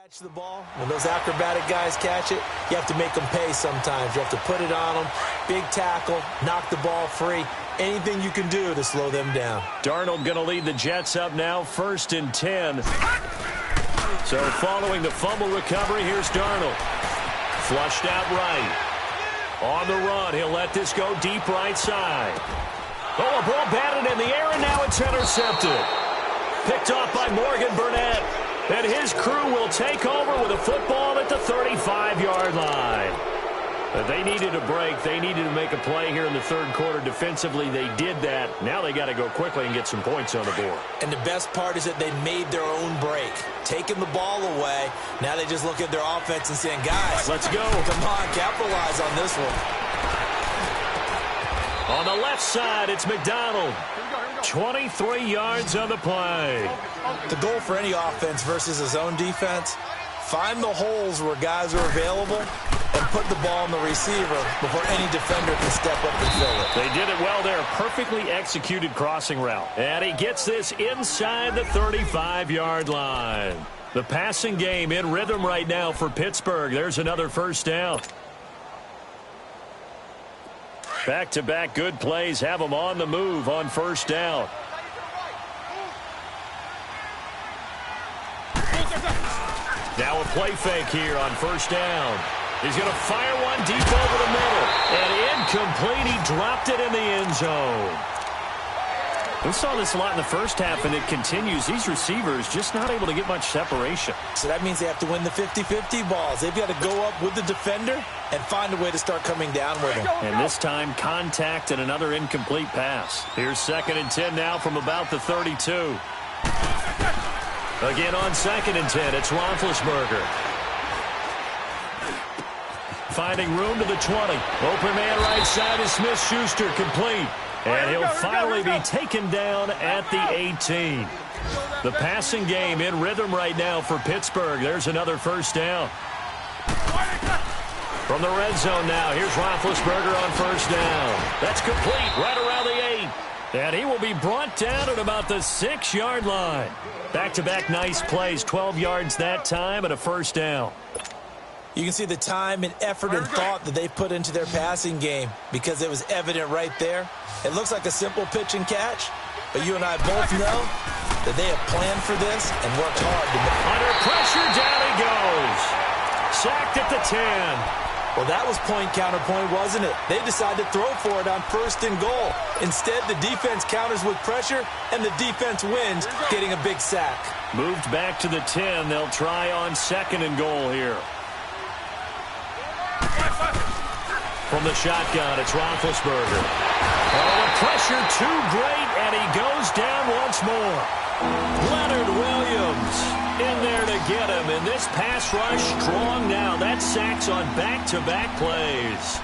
Catch the ball. When those acrobatic guys catch it, you have to make them pay sometimes. You have to put it on them. Big tackle, knock the ball free. Anything you can do to slow them down. Darnold going to lead the Jets up now, 1st and 10. So following the fumble recovery, here's Darnold. Flushed out right. On the run, he'll let this go deep right side. Oh, a ball batted in the air, and now it's intercepted. Picked off by Morgan Burnett. And his crew will take over with a football at the 35-yard line. But they needed a break. They needed to make a play here in the third quarter. Defensively, they did that. Now they got to go quickly and get some points on the board. And the best part is that they made their own break. Taking the ball away. Now they just look at their offense and saying, guys, let's go. Come on, capitalize on this one. On the left side, it's McDonald. 23 yards on the play. The goal for any offense versus his own defense, find the holes where guys are available and put the ball on the receiver before any defender can step up and fill it. They did it well there. Perfectly executed crossing route. And he gets this inside the 35-yard line. The passing game in rhythm right now for Pittsburgh. There's another first down. Back-to-back good plays have them on the move on first down. Now a play fake here on first down. He's going to fire one deep over the middle. And incomplete. He dropped it in the end zone. We saw this a lot in the first half, and it continues. These receivers just not able to get much separation. So that means they have to win the 50-50 balls. They've got to go up with the defender and find a way to start coming down with him. And this time, contact and another incomplete pass. Here's 2nd and 10 now from about the 32. Again on 2nd and 10, it's Roethlisberger. Finding room to the 20. Open man right side is Smith-Schuster, complete. And he'll finally be taken down at the 18. The passing game in rhythm right now for Pittsburgh. There's another first down. From the red zone now, here's Roethlisberger on first down. That's complete right around the 8. And he will be brought down at about the 6-yard line. Back-to-back nice plays, 12 yards that time and a first down. You can see the time and effort and thought that they put into their passing game because it was evident right there. It looks like a simple pitch and catch, but you and I both know that they have planned for this and worked hard to make it. Under pressure, down he goes. Sacked at the 10. Well, that was point counterpoint, wasn't it? They decided to throw for it on 1st and goal. Instead, the defense counters with pressure, and the defense wins, getting a big sack. Moved back to the 10. They'll try on 2nd and goal here. From the shotgun, it's Roethlisberger. Oh, the pressure too great, and he goes down once more. Leonard Williams in there to get him, and this pass rush strong now. That sacks on back-to-back plays.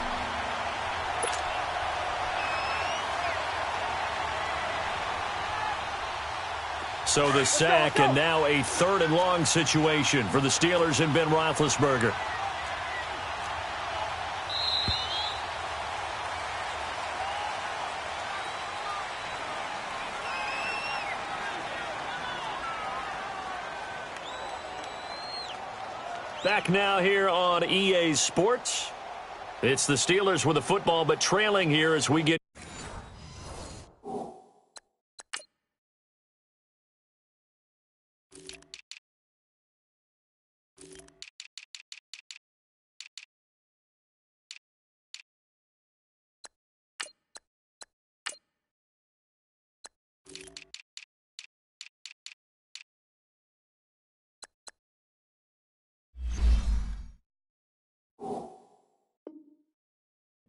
So the sack, and now a 3rd and long situation for the Steelers and Ben Roethlisberger. Back now here on EA Sports. It's the Steelers with the football, but trailing here as we get.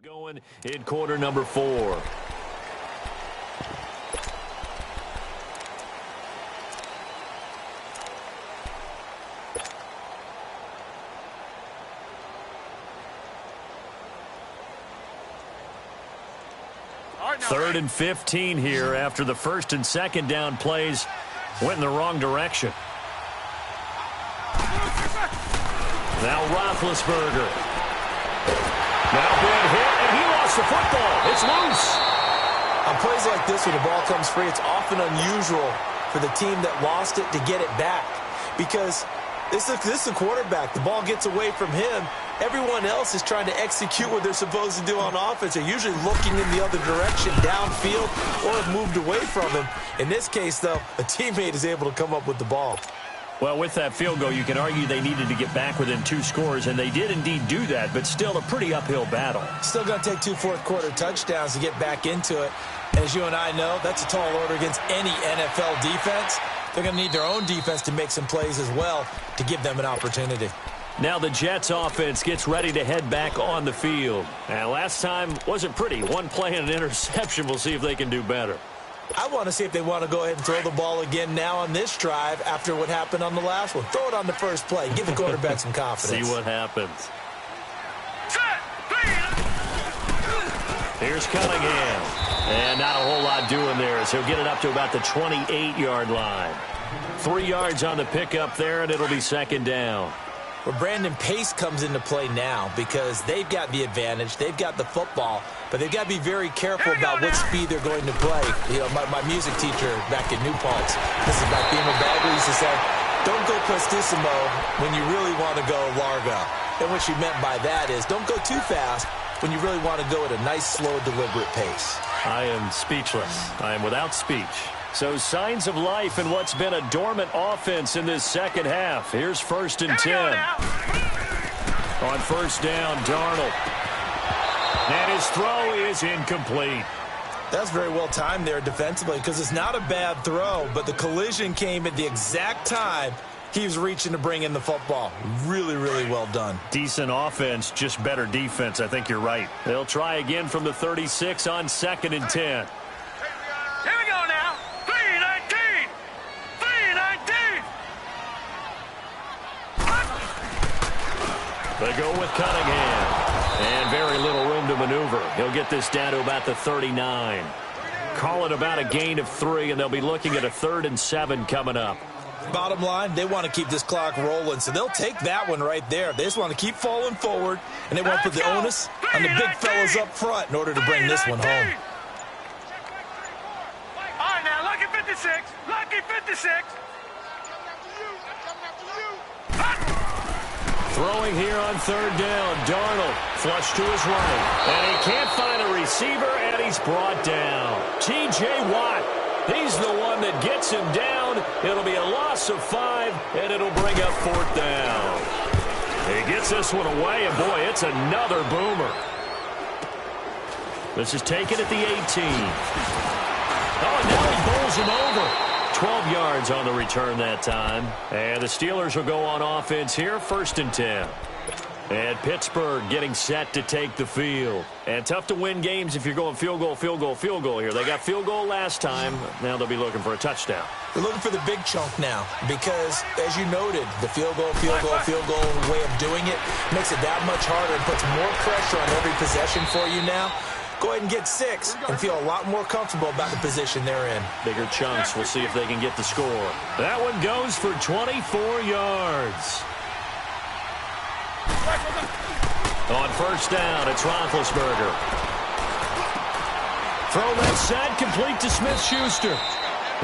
Going in quarter number 4. Third and 15 here after the 1st and 2nd down plays went in the wrong direction. Now Roethlisberger. Now being hit, and he lost the football. It's loose. On plays like this, when the ball comes free, it's often unusual for the team that lost it to get it back because This is a quarterback. The ball gets away from him. Everyone else is trying to execute what they're supposed to do on offense. They're usually looking in the other direction, downfield, or have moved away from him. In this case, though, a teammate is able to come up with the ball. Well, with that field goal, you can argue they needed to get back within 2 scores, and they did indeed do that, but still a pretty uphill battle. Still going to take 2 fourth-quarter touchdowns to get back into it. And as you and I know, that's a tall order against any NFL defense. They're going to need their own defense to make some plays as well to give them an opportunity. Now the Jets offense gets ready to head back on the field. And last time wasn't pretty. 1 play and an interception. We'll see if they can do better. I want to see if they want to go ahead and throw the ball again now on this drive after what happened on the last one. Throw it on the first play. Give the quarterback some confidence. See what happens. Here's Cunningham. And not a whole lot doing there as he'll get it up to about the 28-yard line. 3 yards on the pickup there, and it'll be 2nd down. Well, Brandon, pace comes into play now because they've got the advantage. They've got the football, but they've got to be very careful about what speed they're going to play. You know, my music teacher back in New Paltz, this is back Beamer Bagley, used to say, don't go prestissimo when you really want to go largo. And what she meant by that is don't go too fast when you really want to go at a nice, slow, deliberate pace. I am speechless. I am without speech. So signs of life in what's been a dormant offense in this second half. Here's 1st and 10. On 1st down, Darnold. And his throw is incomplete. That's very well timed there defensively because it's not a bad throw, but the collision came at the exact time he was reaching to bring in the football. Really, really well done. Decent offense, just better defense. I think you're right. They'll try again from the 36 on 2nd and 10. Here we go now. 3-19. 3-19. They go with Cunningham. And very little room to maneuver. He'll get this down to about the 39. Call it about a gain of 3, and they'll be looking at a 3rd and 7 coming up. Bottom line, they want to keep this clock rolling, so they'll take that one right there. They just want to keep falling forward, and they want to put the onus on the big fellas up front in order to bring this one home. All right, now, lucky 56. Lucky 56. Throwing here on 3rd down, Darnold, flush to his right. And he can't find a receiver, and he's brought down. T.J. Watt, he's the one that gets him down. It'll be a loss of 5, and it'll bring up 4th down. He gets this one away, and boy, it's another boomer. This is taken at the 18. Oh, and now he bowls him over. 12 yards on the return that time. And the Steelers will go on offense here, 1st and 10. And Pittsburgh getting set to take the field. And tough to win games if you're going field goal, field goal, field goal here. They got field goal last time. Now they'll be looking for a touchdown. They're looking for the big chunk now because, as you noted, the field goal way of doing it makes it that much harder and puts more pressure on every possession for you now. Go ahead and get 6 and feel a lot more comfortable about the position they're in. Bigger chunks. We'll see if they can get the score. That one goes for 24 yards. On 1st down, it's Roethlisberger. Throw left side, complete to Smith-Schuster.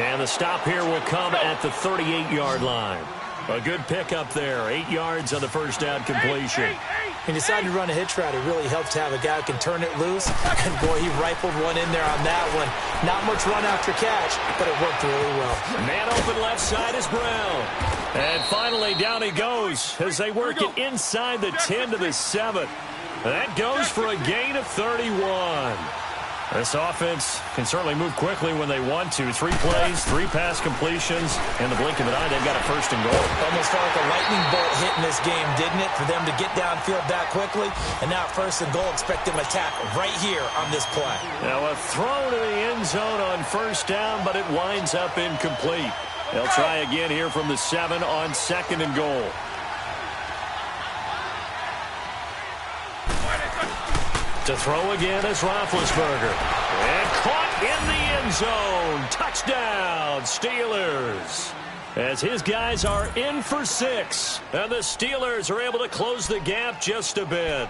And the stop here will come at the 38-yard line. A good pickup there. 8 yards on the 1st down completion. He decided to run a hitch route. It really helps to have a guy who can turn it loose. And, boy, he rifled one in there on that one. Not much run after catch, but it worked really well. Man open left side is Brown. And finally, down he goes as they work it inside the 10 to the 7. That goes for a gain of 31. This offense can certainly move quickly when they want to. 3 plays, 3 pass completions. In the blink of an eye, they've got a 1st and goal. Almost felt like a lightning bolt hit in this game, didn't it? For them to get downfield that quickly. And now 1st and goal, expect them to attack right here on this play. Now a throw to the end zone on 1st down, but it winds up incomplete. They'll try again here from the 7 on 2nd and goal. To throw again is Roethlisberger. And caught in the end zone. Touchdown, Steelers. As his guys are in for 6. And the Steelers are able to close the gap just a bit.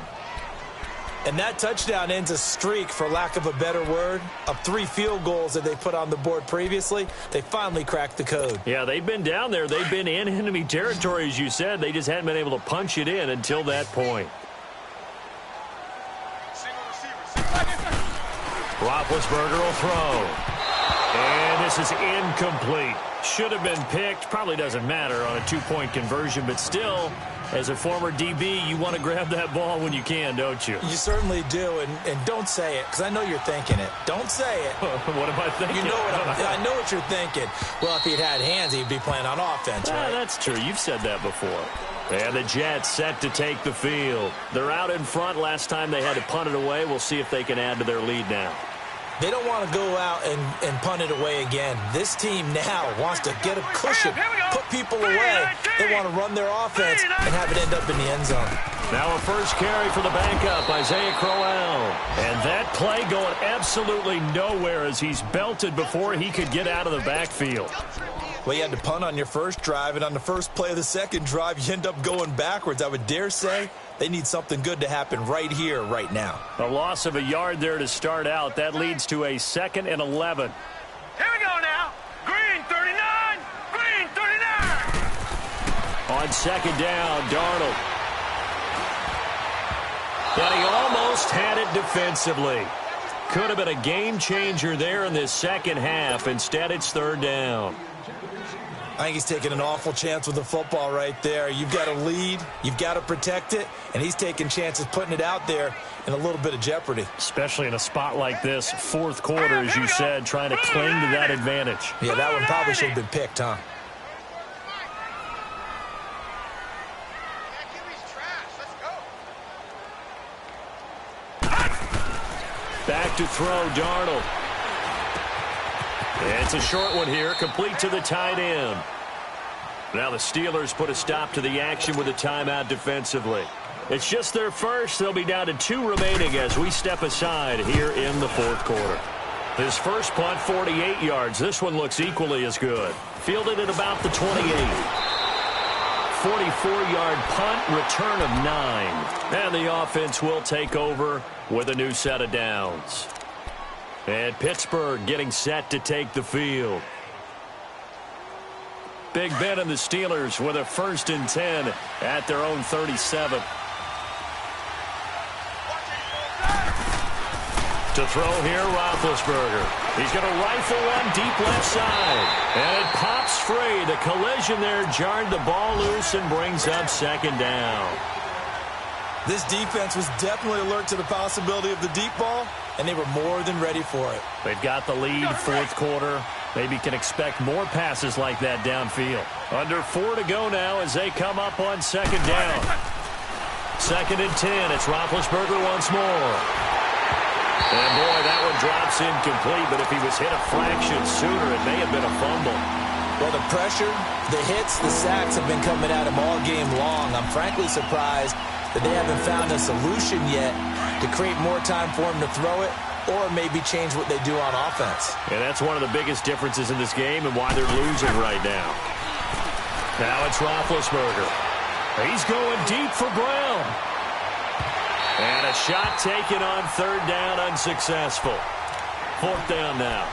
And that touchdown ends a streak, for lack of a better word, of 3 field goals that they put on the board previously. They finally cracked the code. Yeah, they've been down there. They've been in enemy territory, as you said. They just hadn't been able to punch it in until that point. Roethlisberger will throw. And this is incomplete. Should have been picked. Probably doesn't matter on a 2-point conversion, but still, as a former DB, you want to grab that ball when you can, don't you? You certainly do, and don't say it, because I know you're thinking it. Don't say it. What am I thinking? You know I know what you're thinking. Well, if he'd had hands, he'd be playing on offense, right? That's true. You've said that before. And the Jets set to take the field. They're out in front. Last time they had to punt it away. We'll see if they can add to their lead now. They don't want to go out and punt it away again. This team now wants to get a cushion, put people away. They want to run their offense and have it end up in the end zone. Now a first carry for the backup, Isaiah Crowell. And that play going absolutely nowhere as he's belted before he could get out of the backfield. Well, you had to punt on your first drive, and on the first play of the second drive, you end up going backwards. I would dare say they need something good to happen right here, right now. A loss of a yard there to start out. That leads to a 2nd and 11. Here we go now. Green 39. Green 39. On second down, Darnold. And he almost had it defensively. Could have been a game changer there in this second half. Instead, it's 3rd down. I think he's taking an awful chance with the football right there. You've got to lead, you've got to protect it, and he's taking chances putting it out there in a little bit of jeopardy. Especially in a spot like this, 4th quarter, as you said, trying to cling to that advantage. Yeah, that one probably should have been picked, huh? Back to throw, Darnold. It's a short one here, complete to the tight end. Now the Steelers put a stop to the action with a timeout defensively. It's just their first. They'll be down to 2 remaining as we step aside here in the 4th quarter. His first punt, 48 yards. This one looks equally as good. Fielded at about the 28. 44-yard punt, return of 9. And the offense will take over with a new set of downs. And Pittsburgh getting set to take the field. Big Ben and the Steelers with a 1st and 10 at their own 37. To throw here, Roethlisberger. He's going to rifle one deep left side. And it pops free. The collision there jarred the ball loose and brings up 2nd down. This defense was definitely alert to the possibility of the deep ball, and they were more than ready for it. They've got the lead, 4th quarter. Maybe can expect more passes like that downfield. Under 4 to go now as they come up on 2nd down. 2nd and 10. It's Roethlisberger once more. And boy, that one drops incomplete, but if he was hit a fraction sooner, it may have been a fumble. Well, the pressure, the hits, the sacks have been coming at him all game long. I'm frankly surprised that they haven't found a solution yet to create more time for him to throw it or maybe change what they do on offense. And that's one of the biggest differences in this game and why they're losing right now. Now it's Roethlisberger. He's going deep for Brown. And a shot taken on 3rd down, unsuccessful. 4th down now.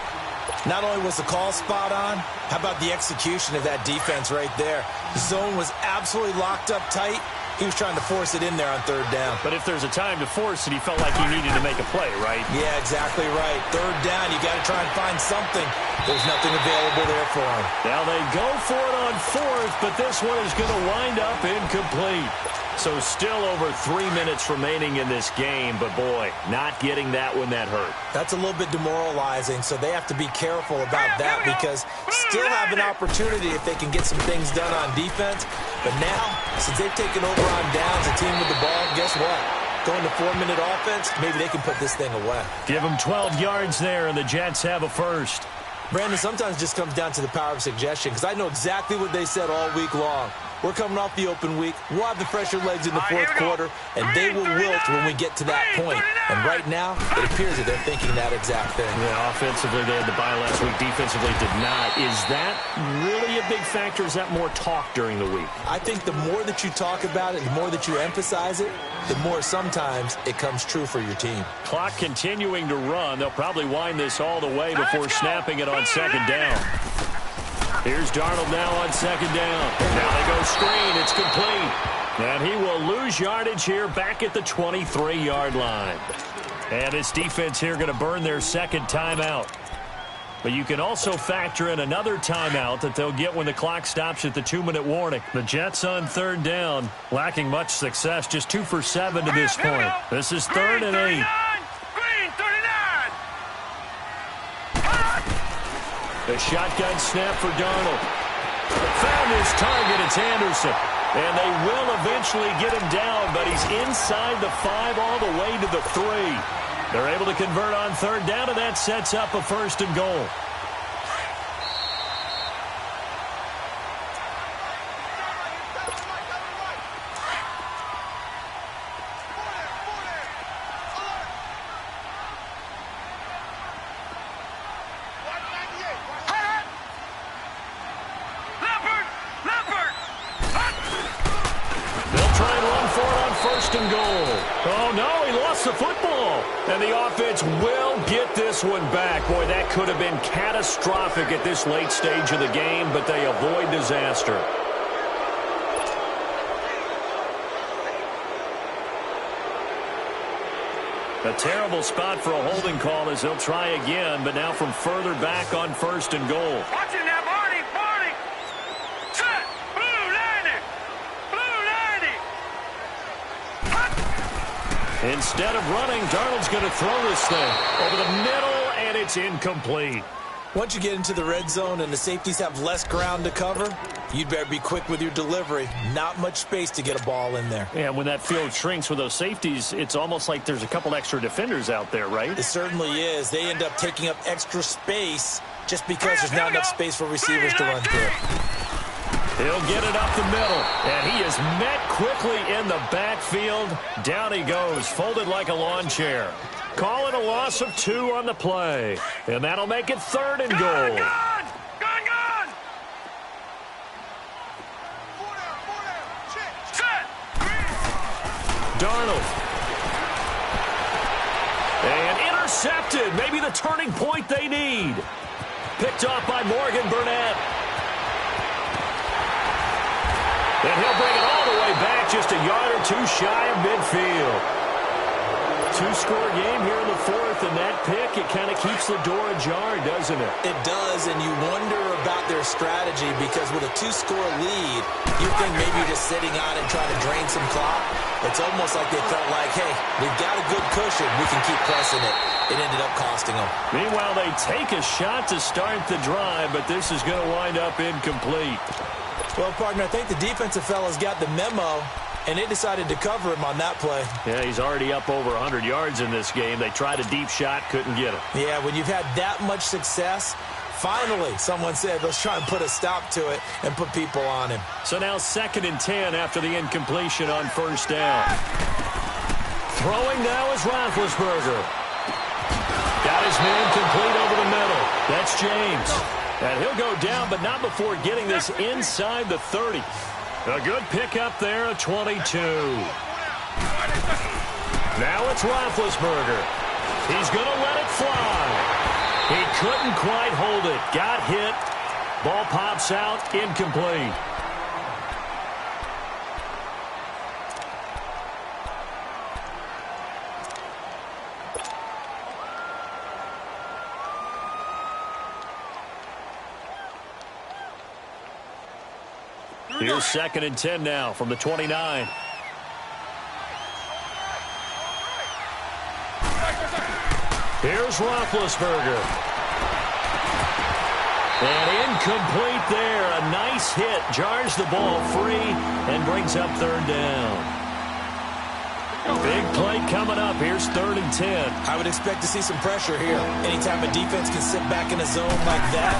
Not only was the call spot on, how about the execution of that defense right there? The zone was absolutely locked up tight. He was trying to force it in there on 3rd down. But if there's a time to force it, he felt like he needed to make a play, right? Yeah, exactly right. 3rd down, you got to try and find something. There's nothing available there for him. Now they go for it on 4th, but this one is going to wind up incomplete. So still over 3 minutes remaining in this game, but boy, not getting that one that hurt. That's a little bit demoralizing, so they have to be careful about that because still have an opportunity if they can get some things done on defense. But now, since they've taken over on downs, a team with the ball, guess what? Going to 4-minute offense, maybe they can put this thing away. Give them 12 yards there, and the Jets have a first. Brandon, sometimes it just comes down to the power of suggestion because I know exactly what they said all week long. We're coming off the open week. We'll have the fresher legs in the fourth quarter, and they will wilt when we get to that point. And right now, it appears that they're thinking that exact thing. Yeah, offensively, they had the bye last week. Defensively, did not. Is that really a big factor? Is that more talk during the week? I think the more that you talk about it, the more that you emphasize it, the more sometimes it comes true for your team. Clock continuing to run. They'll probably wind this all the way before snapping it on second down. Here's Darnold now on second down. Now they go screen. It's complete. And he will lose yardage here back at the 23-yard line. And this defense here going to burn their second timeout. But you can also factor in another timeout that they'll get when the clock stops at the 2-minute warning. The Jets on third down, lacking much success, just 2 for 7 to this point. This is 3rd and 8. The shotgun snap for Darnold. Found his target. It's Anderson. And they will eventually get him down, but he's inside the 5 all the way to the 3. They're able to convert on third down, and that sets up a 1st and goal. And the offense will get this one back. Boy, that could have been catastrophic at this late stage of the game, but they avoid disaster. A terrible spot for a holding call as they'll try again, but now from further back on 1st and goal. Watching that, Barney. Set. Blue 90. Instead of running, Darnold's going to throw this thing over the middle, and it's incomplete. Once you get into the red zone and the safeties have less ground to cover, you'd better be quick with your delivery. Not much space to get a ball in there. Yeah, when that field shrinks with those safeties, it's almost like there's a couple extra defenders out there, right? It certainly is. They end up taking up extra space just because there's not enough space for receivers to run through. He'll get it up the middle, and he is met quickly in the backfield. Down he goes, folded like a lawn chair. Call it a loss of 2 on the play, and that'll make it 3rd and goal. Gone! Set! Darnold. And intercepted, maybe the turning point they need. Picked off by Morgan Burnett. And he'll bring it all the way back, just a yard or 2 shy of midfield. 2-score game here in the 4th, and that pick, it kind of keeps the door ajar, doesn't it? It does, and you wonder about their strategy because with a 2-score lead, you think maybe you're just sitting on it trying to drain some clock. It's almost like they felt like, hey, we've got a good cushion. We can keep pressing it. It ended up costing them. Meanwhile, they take a shot to start the drive, but this is going to wind up incomplete. Well, partner, I think the defensive fellas got the memo, and they decided to cover him on that play. Yeah, he's already up over 100 yards in this game. They tried a deep shot, couldn't get him. Yeah, when you've had that much success, finally, someone said, let's try and put a stop to it and put people on him. So now 2nd and 10 after the incompletion on 1st down. Throwing now is Roethlisberger. Got his man complete over the middle. That's James. And he'll go down, but not before getting this inside the 30. A good pickup there at 22. Now it's Roethlisberger. He's going to let it fly. He couldn't quite hold it. Got hit. Ball pops out. Incomplete. Here's 2nd and 10 now from the 29. Here's Roethlisberger. And incomplete there. A nice hit. Jars the ball free and brings up 3rd down. Big play coming up. Here's 3rd and 10. I would expect to see some pressure here. Anytime a defense can sit back in a zone like that,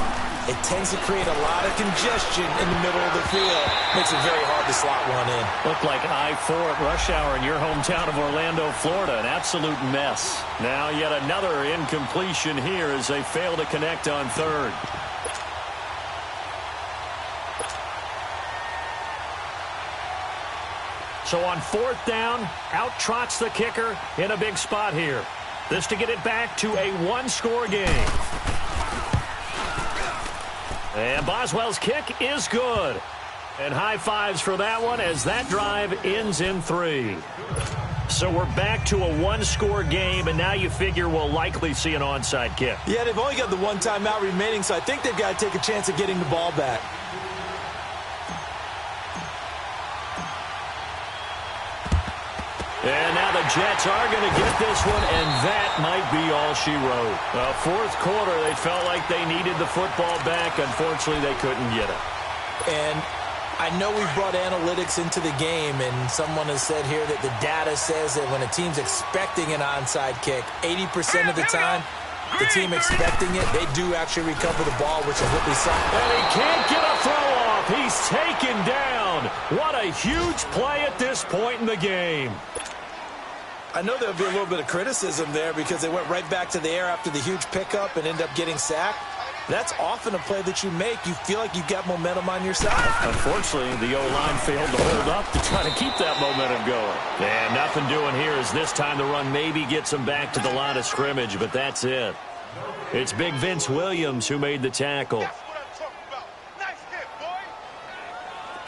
it tends to create a lot of congestion in the middle of the field. Makes it very hard to slot one in. Looked like I-4 at rush hour in your hometown of Orlando, Florida. An absolute mess. Now yet another incompletion here as they fail to connect on third. So on fourth down, out trots the kicker in a big spot here. This to get it back to a one-score game. And Boswell's kick is good. And high fives for that one as that drive ends in 3. So we're back to a one-score game, and now you figure we'll likely see an onside kick. Yeah, they've only got the one timeout remaining, so I think they've got to take a chance at getting the ball back. And now the Jets are going to get this one, and that might be all she wrote. Fourth quarter, they felt like they needed the football back. Unfortunately, they couldn't get it. And I know we've brought analytics into the game, and someone has said here that the data says that when a team's expecting an onside kick, 80% of the time, the team expecting it, they do actually recover the ball, which is what we saw. And he can't get a throw off. He's taken down. What a huge play at this point in the game. I know there'll be a little bit of criticism there because they went right back to the air after the huge pickup and end up getting sacked. That's often a play that you make. You feel like you've got momentum on your side. Unfortunately, the O-line failed to hold up to try to keep that momentum going. And nothing doing here as this time the run maybe gets them back to the line of scrimmage, but that's it. It's Big Vince Williams who made the tackle.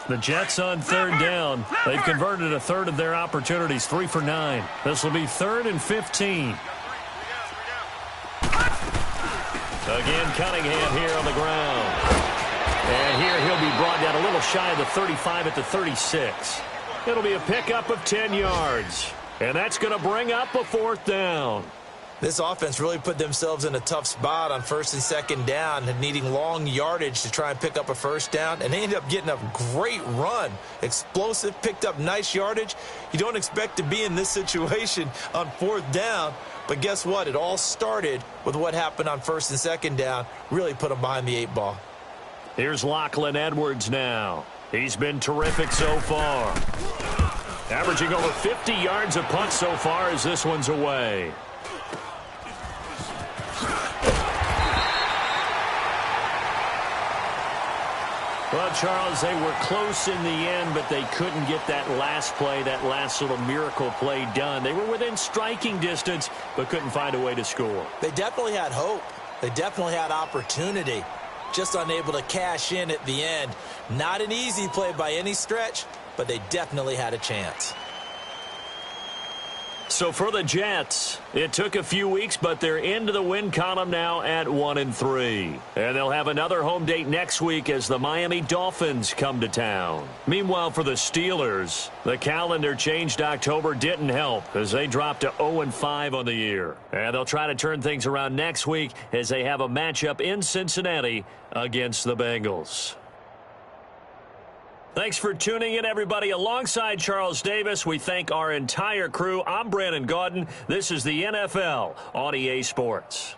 The Jets on third down. They've converted a third of their opportunities, 3 for 9. This will be 3rd and 15. Again, Cunningham here on the ground. And here he'll be brought down a little shy of the 35 at the 36. It'll be a pickup of 10 yards. And that's going to bring up a 4th down. This offense really put themselves in a tough spot on 1st and 2nd down and needing long yardage to try and pick up a 1st down. And they ended up getting a great run. Explosive, picked up nice yardage. You don't expect to be in this situation on 4th down. But guess what? It all started with what happened on 1st and 2nd down. Really put them behind the 8 ball. Here's Lachlan Edwards now. He's been terrific so far. Averaging over 50 yards a punt so far as this one's away. Well, Charles, they were close in the end, but they couldn't get that last play, that last little miracle play done. They were within striking distance, but couldn't find a way to score. They definitely had hope. They definitely had opportunity. Just unable to cash in at the end. Not an easy play by any stretch, but they definitely had a chance. So for the Jets, it took a few weeks, but they're into the win column now at 1-3. And they'll have another home date next week as the Miami Dolphins come to town. Meanwhile, for the Steelers, the calendar changed October didn't help as they dropped to 0-5 on the year. And they'll try to turn things around next week as they have a matchup in Cincinnati against the Bengals. Thanks for tuning in, everybody. Alongside Charles Davis, we thank our entire crew. I'm Brandon Gaudin. This is the NFL on EA Sports.